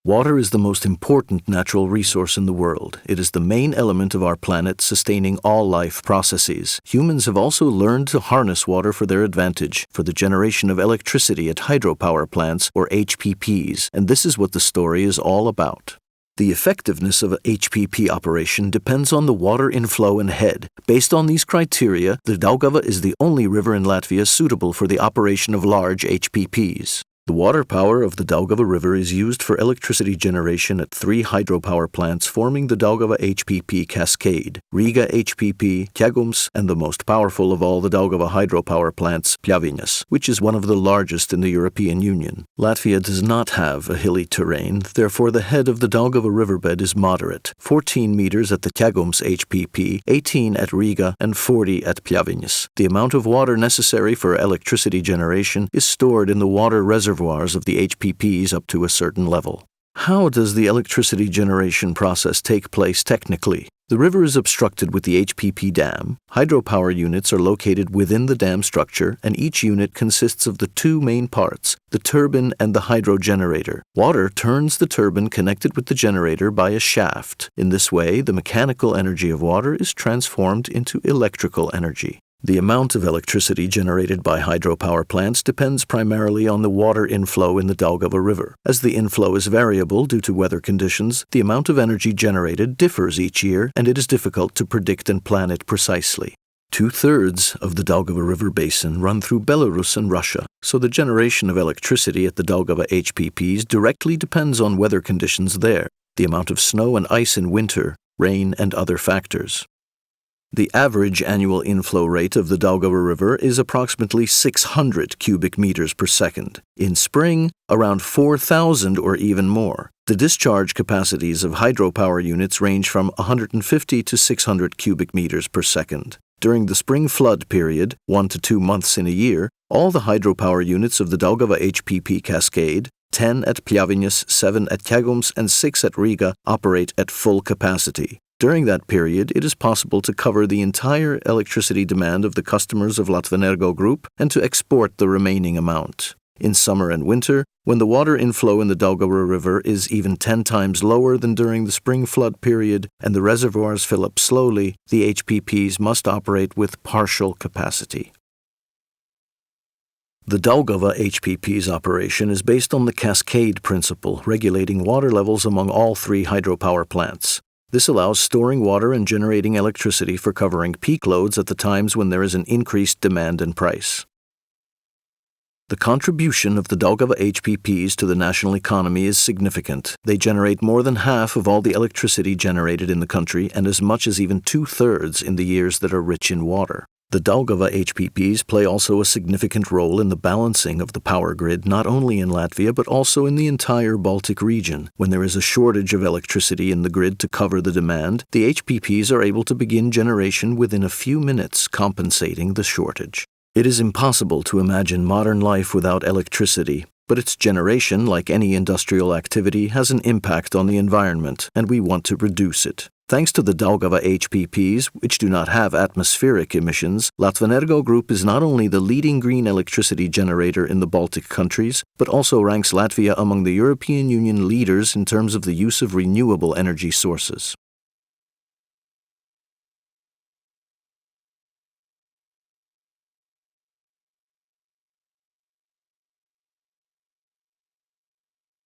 Water is the most important natural resource in the world. It is the main element of our planet, sustaining all life processes. Humans have also learned to harness water for their advantage, for the generation of electricity at hydropower plants, or HPPs, and this is what the story is all about. The effectiveness of an HPP operation depends on the water inflow and head. Based on these criteria, the Daugava is the only river in Latvia suitable for the operation of large HPPs. The water power of the Daugava River is used for electricity generation at 3 hydropower plants forming the Daugava HPP cascade, Riga HPP, Ķegums, and the most powerful of all the Daugava hydropower plants, Pļaviņas, which is one of the largest in the European Union. Latvia does not have a hilly terrain, therefore the head of the Daugava riverbed is moderate, 14 meters at the Ķegums HPP, 18 at Riga, and 40 at Pļaviņas. The amount of water necessary for electricity generation is stored in the water reservoirs of the HPPs up to a certain level. How does the electricity generation process take place technically? The river is obstructed with the HPP dam. Hydropower units are located within the dam structure, and each unit consists of the 2 main parts, the turbine and the hydro generator. Water turns the turbine connected with the generator by a shaft. In this way, the mechanical energy of water is transformed into electrical energy. The amount of electricity generated by hydropower plants depends primarily on the water inflow in the Daugava River. As the inflow is variable due to weather conditions, the amount of energy generated differs each year, and it is difficult to predict and plan it precisely. 2/3 of the Daugava River basin run through Belarus and Russia, so the generation of electricity at the Daugava HPPs directly depends on weather conditions there, the amount of snow and ice in winter, rain, and other factors. The average annual inflow rate of the Daugava River is approximately 600 cubic meters per second. In spring, around 4,000 or even more. The discharge capacities of hydropower units range from 150 to 600 cubic meters per second. During the spring flood period, 1 to 2 months in a year, all the hydropower units of the Daugava HPP cascade, 10 at Pļaviņas, 7 at Ķegums, and 6 at Riga, operate at full capacity. During that period, it is possible to cover the entire electricity demand of the customers of Latvenergo Group and to export the remaining amount. In summer and winter, when the water inflow in the Daugava River is even 10 times lower than during the spring flood period and the reservoirs fill up slowly, the HPPs must operate with partial capacity. The Daugava HPP's operation is based on the cascade principle, regulating water levels among all 3 hydropower plants. This allows storing water and generating electricity for covering peak loads at the times when there is an increased demand and price. The contribution of the Daugava HPPs to the national economy is significant. They generate more than half of all the electricity generated in the country and as much as even 2/3 in the years that are rich in water. The Daugava HPPs play also a significant role in the balancing of the power grid not only in Latvia but also in the entire Baltic region. When there is a shortage of electricity in the grid to cover the demand, the HPPs are able to begin generation within a few minutes, compensating the shortage. It is impossible to imagine modern life without electricity, but its generation, like any industrial activity, has an impact on the environment, and we want to reduce it. Thanks to the Daugava HPPs, which do not have atmospheric emissions, Latvenergo Group is not only the leading green electricity generator in the Baltic countries, but also ranks Latvia among the European Union leaders in terms of the use of renewable energy sources.